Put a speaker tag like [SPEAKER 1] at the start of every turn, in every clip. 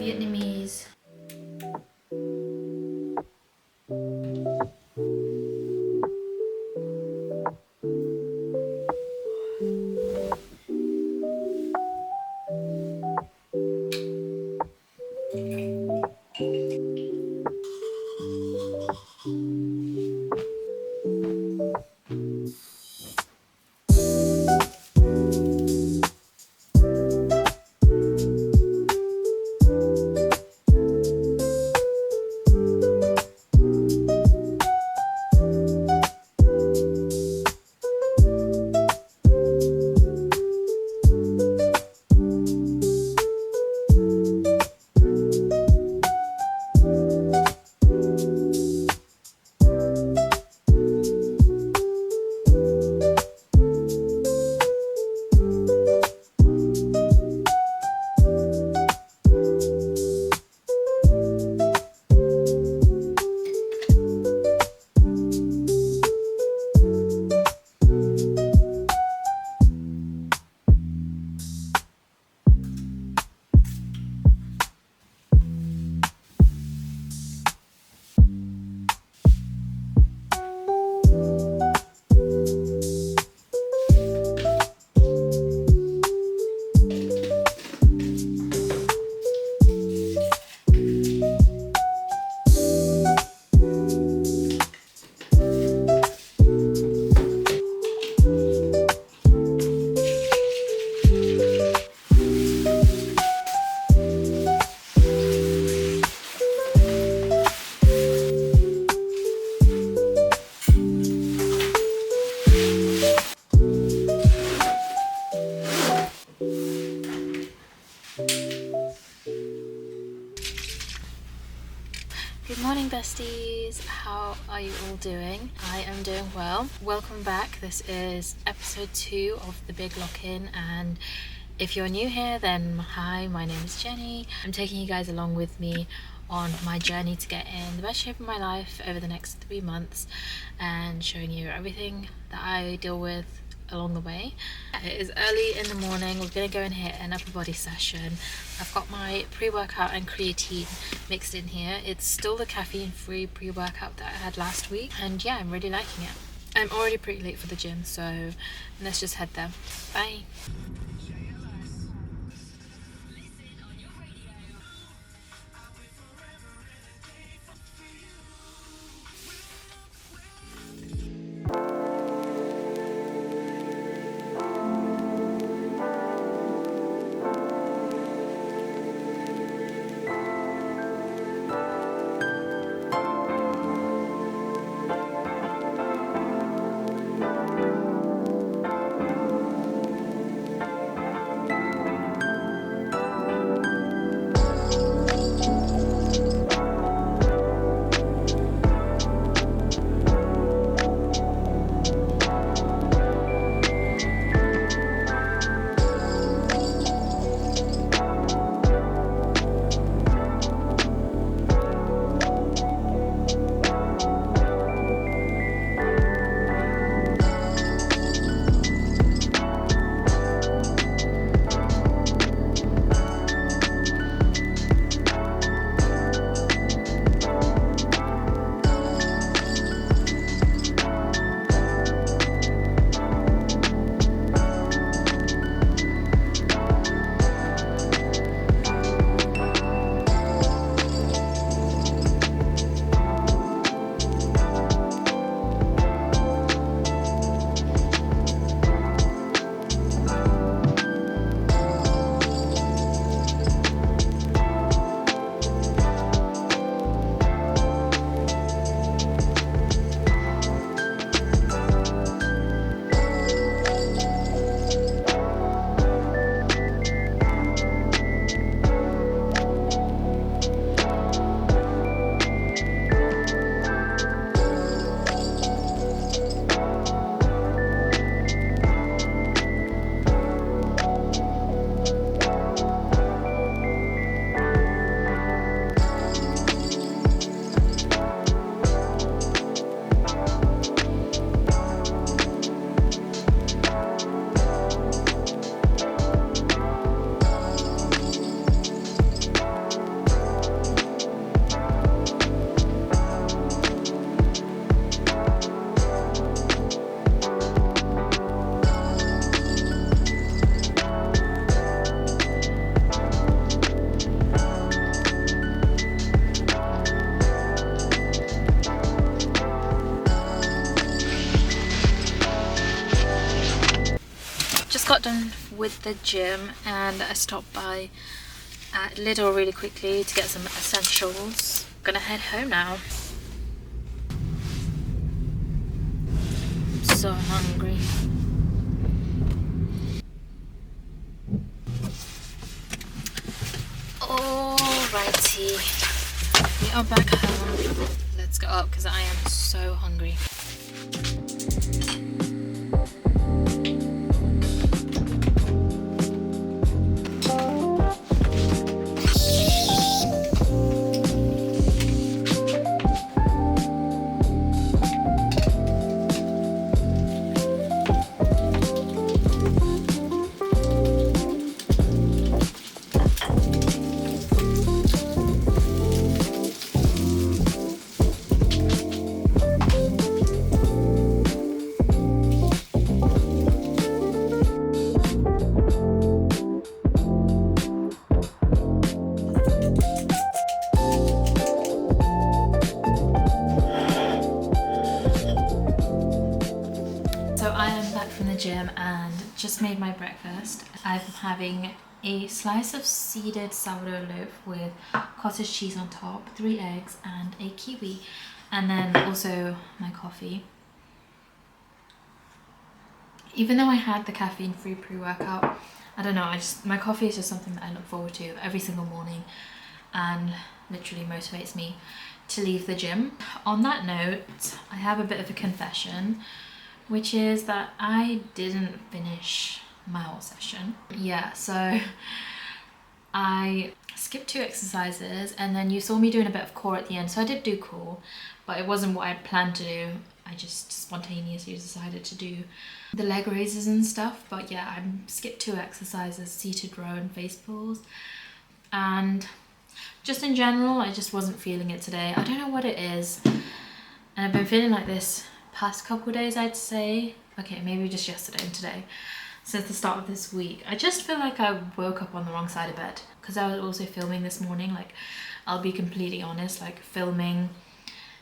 [SPEAKER 1] Vietnamese. Good morning, besties. How are you all doing? I am doing well. Welcome back. This is episode 2 of the Big Lock-In, and if you're new here, then hi, my name is Jenny. I'm taking you guys along with me on my journey to get in the best shape of my life over the next 3 months and showing you everything that I deal with along the way. It is early in the morning. We're going to go and hit an upper body session. I've got my pre-workout and creatine mixed in here. It's still the caffeine-free pre-workout that I had last week, and yeah, I'm really liking it. I'm already pretty late for the gym, so let's just head there. Bye. got done with the gym and I stopped by at Lidl really quickly to get some essentials. I'm gonna head home now. I'm so hungry. Alrighty, we are back home. Let's go up because I am so hungry. Gym and just made my breakfast. I'm having a slice of seeded sourdough loaf with cottage cheese on top, 3 eggs and a kiwi, and then also my coffee. Even though I had the caffeine-free pre-workout, I don't know, my coffee is just something that I look forward to every single morning and literally motivates me to leave the gym. On that note, I have a bit of a confession, which is that I didn't finish my whole session. Yeah, so I skipped 2 exercises and then you saw me doing a bit of core at the end. So I did do core, but it wasn't what I had planned to do. I just spontaneously decided to do the leg raises and stuff. But yeah, I skipped 2 exercises, seated row and face pulls. And just in general, I just wasn't feeling it today. I don't know what it is. And I've been feeling like this past couple days, I'd say. Okay, maybe just yesterday and today, since the start of this week. I just feel like I woke up on the wrong side of bed because I was also filming this morning. Like, I'll be completely honest, like filming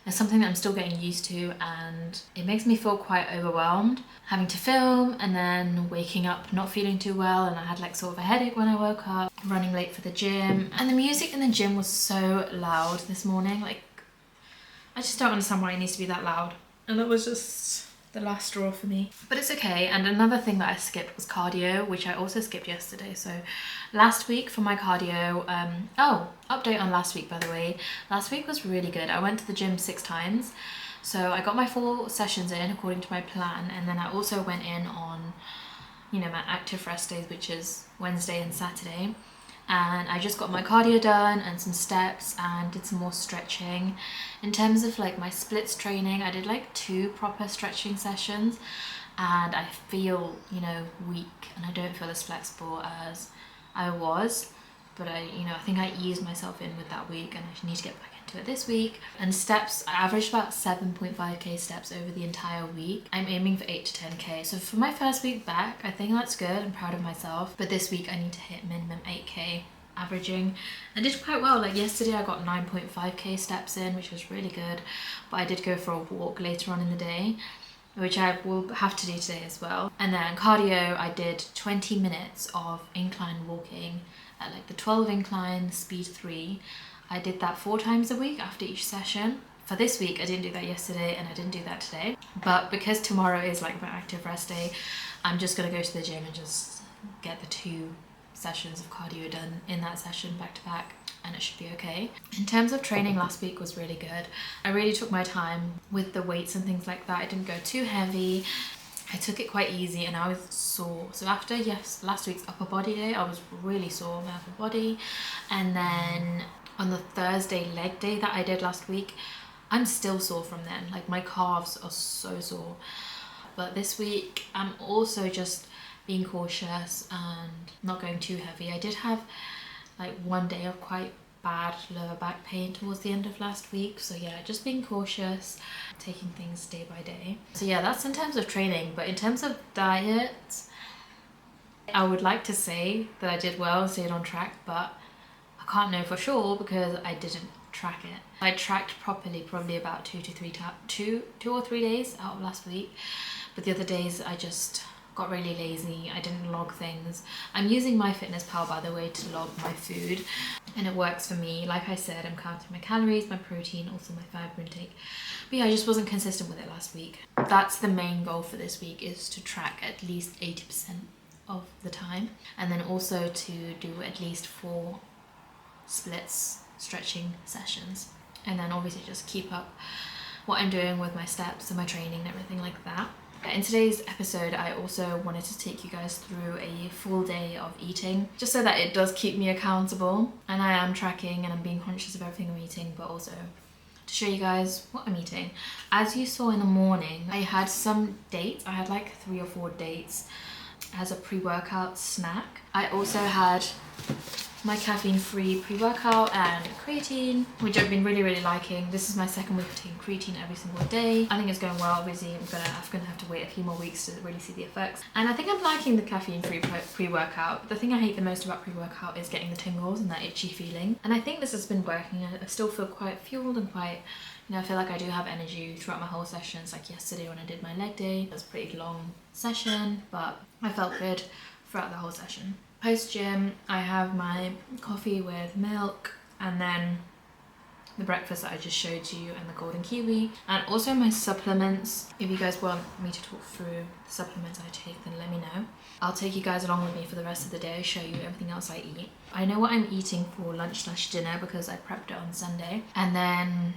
[SPEAKER 1] is something that I'm still getting used to and it makes me feel quite overwhelmed having to film and then waking up not feeling too well, and I had like sort of a headache when I woke up, running late for the gym, and the music in the gym was so loud this morning. Like, I just don't understand why it needs to be that loud. And it was just the last straw for me. But it's okay. And another thing that I skipped was cardio, which I also skipped yesterday. So last week for my cardio, update on last week, by the way. Last week was really good. I went to the gym 6 times. So I got my 4 sessions in according to my plan. And then I also went in on, you know, my active rest days, which is Wednesday and Saturday. And I just got my cardio done and some steps and did some more stretching. In terms of like my splits training, I did like 2 proper stretching sessions and I feel, you know, weak and I don't feel as flexible as I was. But I think I eased myself in with that week and I need to get back into it this week. And steps, I averaged about 7.5k steps over the entire week. I'm aiming for 8 to 10k. So for my first week back, I think that's good. I'm proud of myself. But this week I need to hit minimum 8k averaging. I did quite well. Like yesterday I got 9.5k steps in, which was really good. But I did go for a walk later on in the day, which I will have to do today as well. And then cardio, I did 20 minutes of incline walking at like the 12 incline, speed 3. I did that 4 times a week after each session. For this week, I didn't do that yesterday and I didn't do that today. But because tomorrow is like my active rest day, I'm just gonna go to the gym and just get the 2 sessions of cardio done in that session back to back, and it should be okay. In terms of training, last week was really good. I really took my time with the weights and things like that. I didn't go too heavy. I took it quite easy and I was sore. So after last week's upper body day, I was really sore in my upper body. And then on the Thursday leg day that I did last week, I'm still sore from then. Like my calves are so sore. But this week, I'm also just being cautious and not going too heavy. I did have like 1 day of quite bad lower back pain towards the end of last week. So yeah, just being cautious, taking things day by day. So yeah, that's in terms of training. But in terms of diet, I would like to say that I did well and stayed on track, but I can't know for sure because I didn't track it. I tracked properly probably about 2 or 3 days out of last week, but the other days I just got really lazy. I didn't log things. I'm using MyFitnessPal, by the way, to log my food, and it works for me. Like I said, I'm counting my calories, my protein, also my fiber intake. But yeah, I just wasn't consistent with it last week. That's the main goal for this week, is to track at least 80% of the time, and then also to do at least 4 splits stretching sessions, and then obviously just keep up what I'm doing with my steps and my training and everything like that. In today's episode, I also wanted to take you guys through a full day of eating, just so that it does keep me accountable, and I am tracking and I'm being conscious of everything I'm eating, but also to show you guys what I'm eating. As you saw in the morning, I had some dates. I had like 3 or 4 dates as a pre-workout snack. I also had my caffeine-free pre-workout and creatine, which I've been really liking. This is my second week of taking creatine every single day. I think it's going well. Obviously I'm gonna have to wait a few more weeks to really see the effects, and I think I'm liking the caffeine-free pre-workout. The thing I hate the most about pre-workout is getting the tingles and that itchy feeling, and I think this has been working. I still feel quite fueled and quite, I feel like I do have energy throughout my whole sessions. Like yesterday when I did my leg day, it was a pretty long session, but I felt good throughout the whole session. Post gym, I have my coffee with milk, and then the breakfast that I just showed you, and the golden kiwi, and also my supplements. If you guys want me to talk through the supplements I take, then let me know. I'll take you guys along with me for the rest of the day, show you everything else I eat. I know what I'm eating for lunch/dinner because I prepped it on Sunday, and then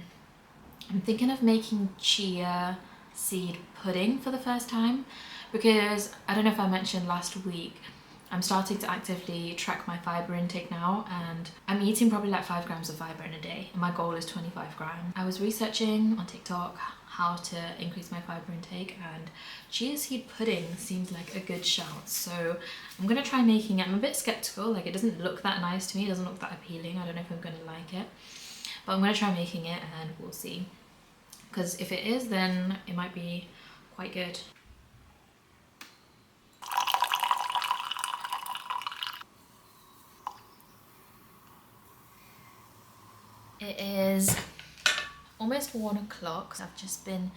[SPEAKER 1] I'm thinking of making chia seed pudding for the first time, because I don't know if I mentioned last week, I'm starting to actively track my fiber intake now, and I'm eating probably like 5 grams of fiber in a day, and my goal is 25 grams. I was researching on TikTok how to increase my fiber intake, and chia seed pudding seemed like a good shout, so I'm gonna try making it. I'm a bit skeptical, like it doesn't look that nice to me, it doesn't look that appealing. I don't know if I'm gonna like it, but I'm gonna try making it and we'll see, because if it is, then it might be quite good. It is almost 1 o'clock. I've just been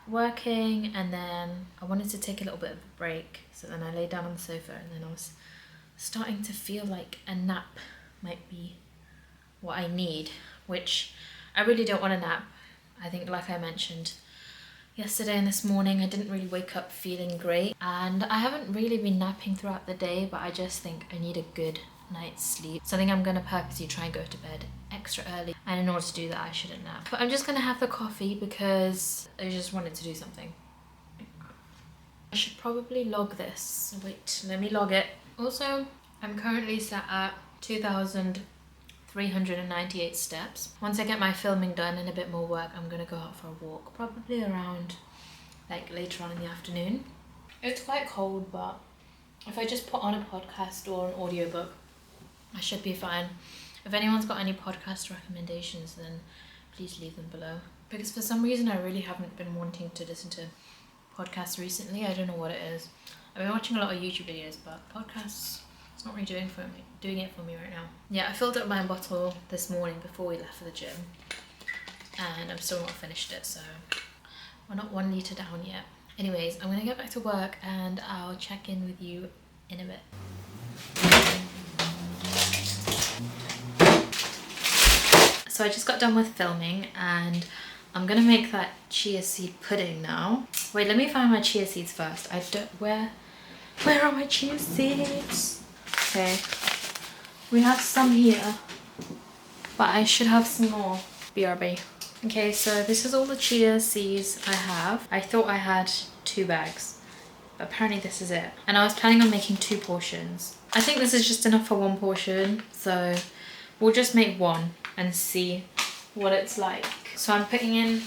[SPEAKER 1] working, and then I wanted to take a little bit of a break, so then I lay down on the sofa, and then I was starting to feel like a nap might be what I need, which I really don't want a nap. I think, like I mentioned yesterday and this morning, I didn't really wake up feeling great, and I haven't really been napping throughout the day, but I just think I need a good night's sleep. So I think I'm gonna purposely try and go to bed extra early, and in order to do that I shouldn't nap. But I'm just gonna have the coffee because I just wanted to do something. I should probably log this. Wait, let me log it. Also, I'm currently sat at 2,398 steps. Once I get my filming done and a bit more work, I'm gonna go out for a walk, probably around like later on in the afternoon. It's quite cold, but if I just put on a podcast or an audiobook, I should be fine. If anyone's got any podcast recommendations, then please leave them below. Because for some reason I really haven't been wanting to listen to podcasts recently. I don't know what it is. I've been watching a lot of YouTube videos, but podcasts, it's not really doing it for me right now. Yeah, I filled up my bottle this morning before we left for the gym, and I'm still not finished it, so we're not 1 litre down yet. Anyways, I'm gonna get back to work and I'll check in with you in a bit. So I just got done with filming, and I'm gonna make that chia seed pudding now. Wait, let me find my chia seeds first. Where are my chia seeds? Okay, we have some here, but I should have some more. BRB. Okay, so this is all the chia seeds I have. I thought I had 2 bags, but apparently this is it. And I was planning on making 2 portions. I think this is just enough for 1 portion, so we'll just make 1 and see what it's like. So I'm putting in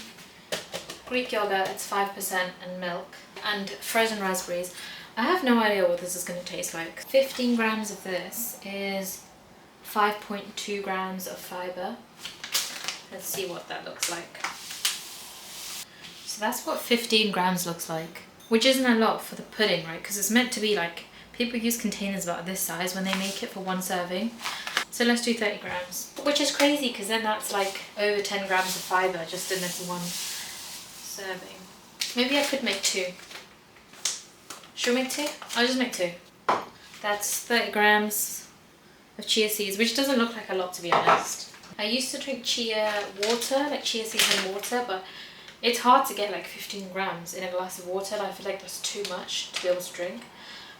[SPEAKER 1] Greek yogurt, it's 5%, and milk, and frozen raspberries. I have no idea what this is going to taste like. 15 grams of this is 5.2 grams of fiber. Let's see what that looks like. So that's what 15 grams looks like, which isn't a lot for the pudding, right? Because it's meant to be like, people use containers about this size when they make it for 1 serving. So let's do 30 grams, which is crazy because then that's like over 10 grams of fiber just in this 1 serving. Maybe I could make 2. Should we make 2? I'll just make 2. That's 30 grams of chia seeds, which doesn't look like a lot, to be honest. I used to drink chia water, like chia seeds in water, but it's hard to get like 15 grams in a glass of water. I feel like that's too much to be able to drink.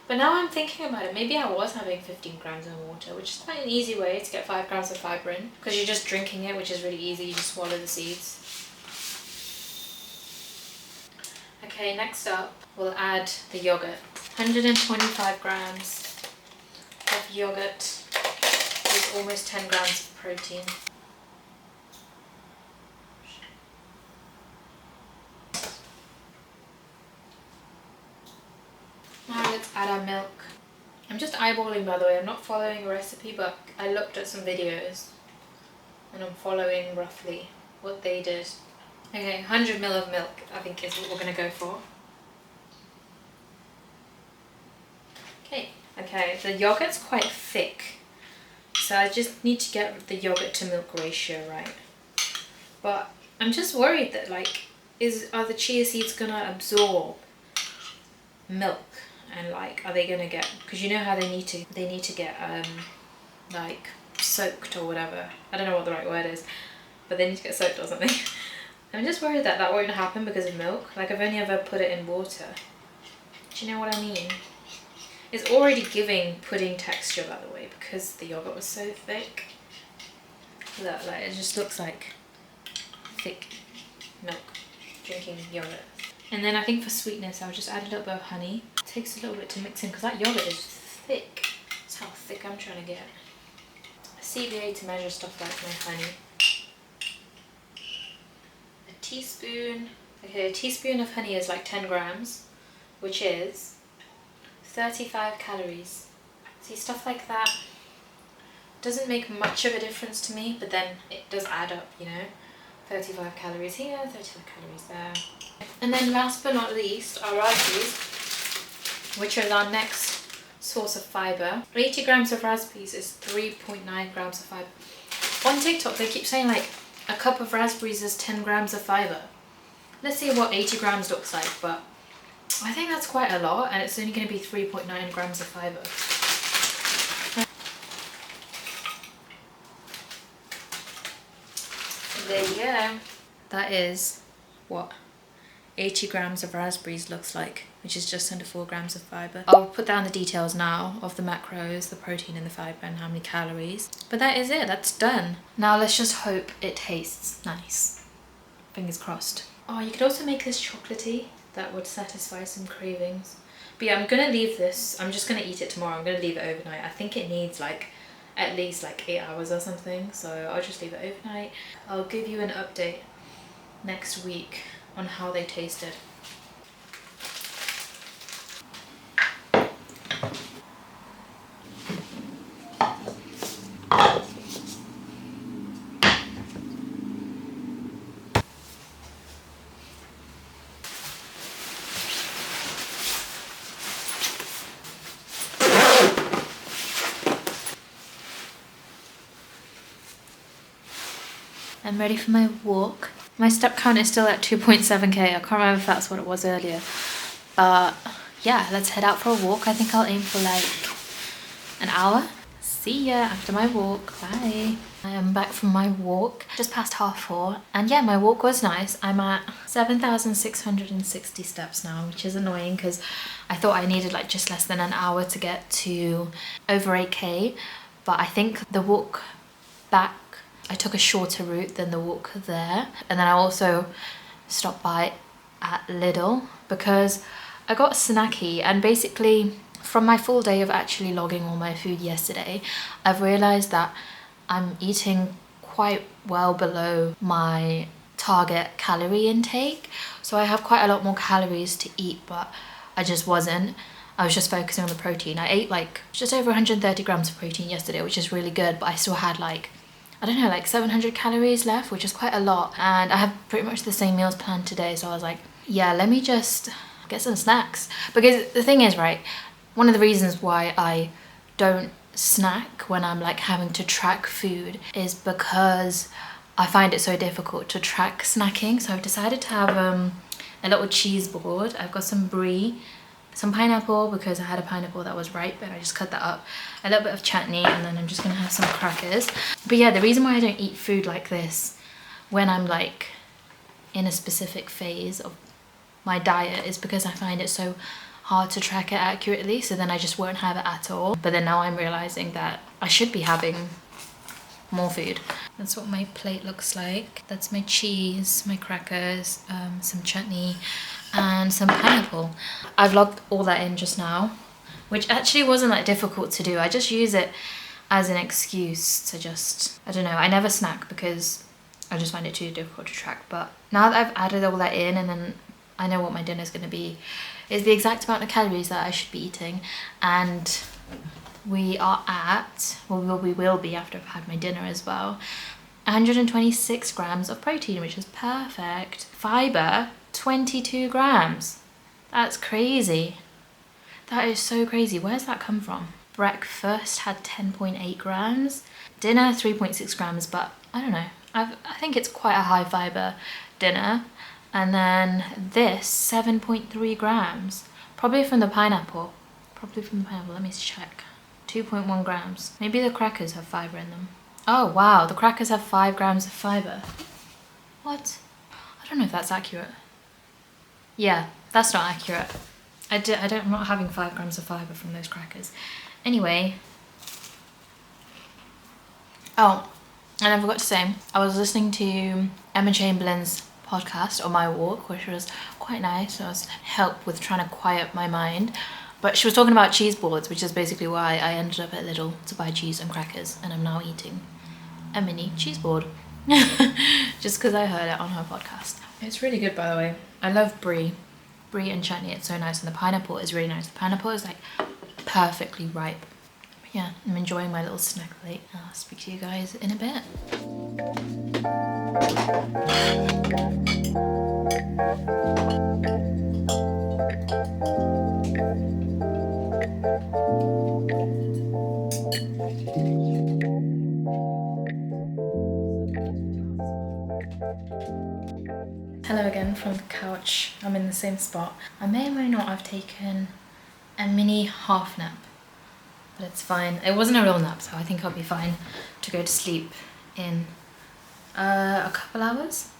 [SPEAKER 1] But now I'm thinking about it, maybe I was having 15 grams in water, which is quite an easy way to get 5 grams of fibre in, because you're just drinking it, which is really easy. You just swallow the seeds. Okay, next up, we'll add the yogurt. 125 grams of yogurt with almost 10 grams of protein. Now let's add our milk. I'm just eyeballing, by the way. I'm not following a recipe, but I looked at some videos and I'm following roughly what they did. Okay, 100 ml of milk I think is what we're going to go for. Okay, the yogurt's quite thick, so I just need to get the yogurt to milk ratio right. But I'm just worried that like, are the chia seeds gonna absorb milk, and like, are they gonna get, because you know how they need to get like soaked or whatever. I don't know what the right word is, but they need to get soaked or something. I'm just worried that that won't happen because of milk. Like, I've only ever put it in water. Do you know what I mean? It's already giving pudding texture, by the way, because the yogurt was so thick. Look, like, it just looks like thick milk, drinking yogurt. And then I think for sweetness, I'll just add a little bit of honey. It takes a little bit to mix in because that yogurt is thick. That's how thick I'm trying to get. A CBA to measure stuff like my honey. A teaspoon. Okay, a teaspoon of honey is like 10 grams, which is 35 calories. See, stuff like that doesn't make much of a difference to me, but then it does add up, you know. 35 calories here, 35 calories there. And then last but not least, our raspberries, which is our next source of fibre. 80 grams of raspberries is 3.9 grams of fibre. On TikTok, they keep saying like a cup of raspberries is 10 grams of fibre. Let's see what 80 grams looks like, but I think that's quite a lot, and it's only going to be 3.9 grams of fibre. There you go. That is what 80 grams of raspberries looks like, which is just under 4 grams of fibre. I'll put down the details now of the macros, the protein and the fibre, and how many calories. But that is it, that's done. Now let's just hope it tastes nice. Fingers crossed. Oh, you could also make this chocolatey. That would satisfy some cravings. But yeah, I'm gonna leave this. I'm just gonna eat it tomorrow. I'm gonna leave it overnight. I think it needs like at least like 8 hours or something. So I'll just leave it overnight. I'll give you an update next week on how they tasted. I'm ready for my walk. My step count is still at 2.7k. I can't remember if that's what it was earlier. But yeah, let's head out for a walk. I think I'll aim for like an hour. See ya after my walk. Bye. I am back from my walk, just past 4:30. And yeah, my walk was nice. I'm at 7,660 steps now, which is annoying because I thought I needed like just less than an hour to get to over 8k. But I think the walk back, I took a shorter route than the walk there. And then I also stopped by at Lidl because I got snacky, and basically from my full day of actually logging all my food yesterday, I've realized that I'm eating quite well below my target calorie intake. So I have quite a lot more calories to eat, but I just wasn't. I was just focusing on the protein. I ate like just over 130 grams of protein yesterday, which is really good, but I still had like, I don't know, like 700 calories left, which is quite a lot. And I have pretty much the same meals planned today. So I was like, yeah, let me just get some snacks. Because the thing is, right, one of the reasons why I don't snack when I'm like having to track food is because I find it so difficult to track snacking. So I've decided to have a little cheese board. I've got some brie some pineapple because I had a pineapple that was ripe and I just cut that up, a little bit of chutney, and then I'm just gonna have some crackers. But yeah, the reason why I don't eat food like this when I'm like in a specific phase of my diet is because I find it so hard to track it accurately, so then I just won't have it at all. But then now I'm realizing that I should be having more food. That's what my plate looks like. That's my cheese, my crackers, some chutney and some pineapple. I've logged all that in just now, which actually wasn't that difficult to do. I just use it as an excuse to just, I don't know, I never snack because I just find it too difficult to track. But now that I've added all that in and then I know what my dinner is going to be, is the exact amount of calories that I should be eating. And we are at, well, we will be after I've had my dinner as well, 126 grams of protein, which is perfect. Fiber, 22 grams. That's crazy. That is so crazy. Where's that come from? Breakfast had 10.8 grams. Dinner, 3.6 grams, but I don't know. I think it's quite a high fiber dinner. And then this, 7.3 grams. Probably from the pineapple. Let me check. 2.1 grams. Maybe the crackers have fiber in them. Oh wow, the crackers have 5 grams of fiber. What? I don't know if that's accurate. Yeah, that's not accurate. I'm not having 5 grams of fiber from those crackers. Anyway. Oh, and I forgot to say, I was listening to Emma Chamberlain's podcast on my walk, which was quite nice. It was help with trying to quiet my mind. But she was talking about cheese boards, which is basically why I ended up at Lidl to buy cheese and crackers, and I'm now eating a mini cheese board. Just because I heard it on her podcast. It's really good, by the way. I love brie. Brie and chutney, it's so nice, and the pineapple is really nice. The pineapple is like perfectly ripe. But yeah, I'm enjoying my little snack plate. I'll speak to you guys in a bit. Hello again from the couch. I'm in the same spot. I may or may not have taken a mini half nap, but it's fine. It wasn't a real nap, so I think I'll be fine to go to sleep in a couple hours.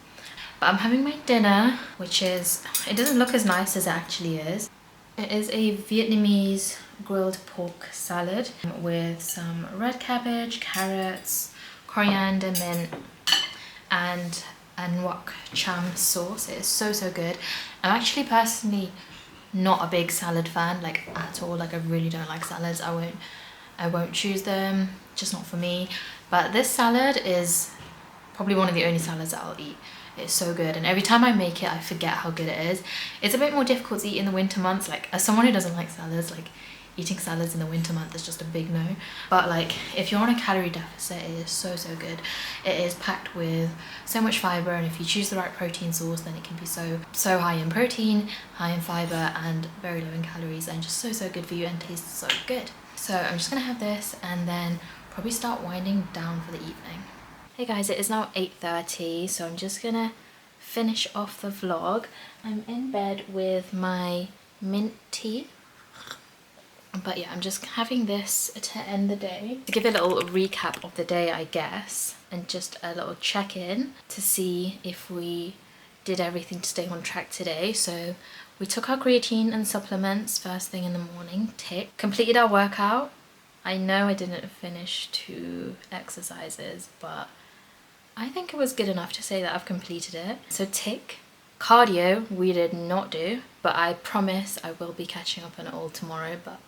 [SPEAKER 1] But I'm having my dinner, which is, it doesn't look as nice as it actually is. It is a Vietnamese grilled pork salad with some red cabbage, carrots, coriander, mint, and nuoc cham sauce. It is so good. I'm actually personally not a big salad fan, like at all. Like I really don't like salads. I won't choose them, just not for me. But this salad is probably one of the only salads that I'll eat. It's so good, and every time I make it I forget how good it is. It's a bit more difficult to eat in the winter months. Like as someone who doesn't like salads, like eating salads in the winter month is just a big no. But like if you're on a calorie deficit, it is so good. It is packed with so much fiber, and if you choose the right protein source, then it can be so high in protein, high in fiber, and very low in calories, and just so good for you and tastes so good. So I'm just gonna have this and then probably start winding down for the evening. Hey guys, it is now 8:30, so I'm just gonna finish off the vlog. I'm in bed with my mint tea. But yeah, I'm just having this to end the day. To give a little recap of the day, I guess, and just a little check-in to see if we did everything to stay on track today. So we took our creatine and supplements first thing in the morning, tick. Completed our workout. I know I didn't finish 2 exercises, but I think it was good enough to say that I've completed it. So tick. Cardio we did not do, but I promise I will be catching up on it all tomorrow. But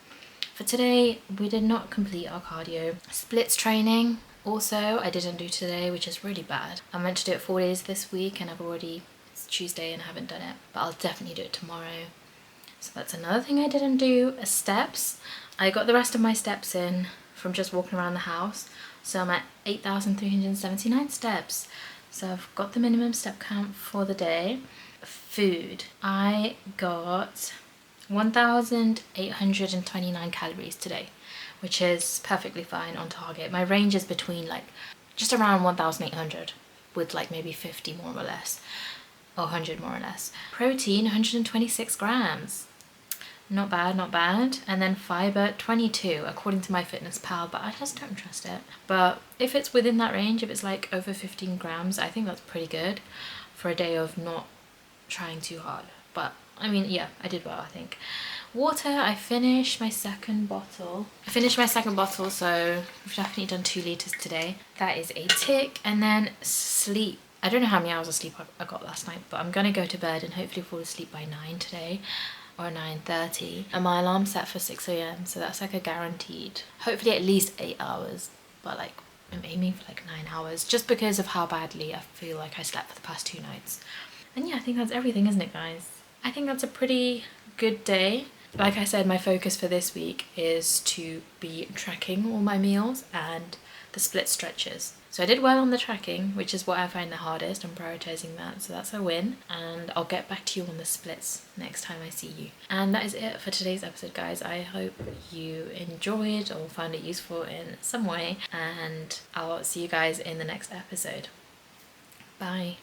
[SPEAKER 1] for today, we did not complete our cardio. Splits training, also, I didn't do today, which is really bad. I meant to do it 4 days this week, and it's Tuesday and I haven't done it, but I'll definitely do it tomorrow. So that's another thing I didn't do. Steps. I got the rest of my steps in from just walking around the house. So I'm at 8,379 steps. So I've got the minimum step count for the day. Food. I got 1,829 calories today, which is perfectly fine, on target. My range is between like just around 1,800 with like maybe 50 more or less, or 100 more or less. Protein, 126 grams. Not bad, not bad. And then fiber, 22 according to MyFitnessPal, but I just don't trust it. But if it's within that range, if it's like over 15 grams, I think that's pretty good for a day of not trying too hard. But I mean, yeah, I did well, I think. Water, I finished my second bottle. So I've definitely done 2 litres today. That is a tick. And then sleep. I don't know how many hours of sleep I got last night, but I'm gonna go to bed and hopefully fall asleep by 9 today, or 9:30. And my alarm's set for 6 a.m, so that's like a guaranteed, hopefully at least 8 hours, but like I'm aiming for like 9 hours, just because of how badly I feel like I slept for the past 2 nights. And yeah, I think that's everything, isn't it, guys? I think that's a pretty good day. Like I said, my focus for this week is to be tracking all my meals and the split stretches. So I did well on the tracking, which is what I find the hardest. I'm prioritizing that, so that's a win. And I'll get back to you on the splits next time I see you. And that is it for today's episode, guys. I hope you enjoyed or found it useful in some way, and I'll see you guys in the next episode. Bye.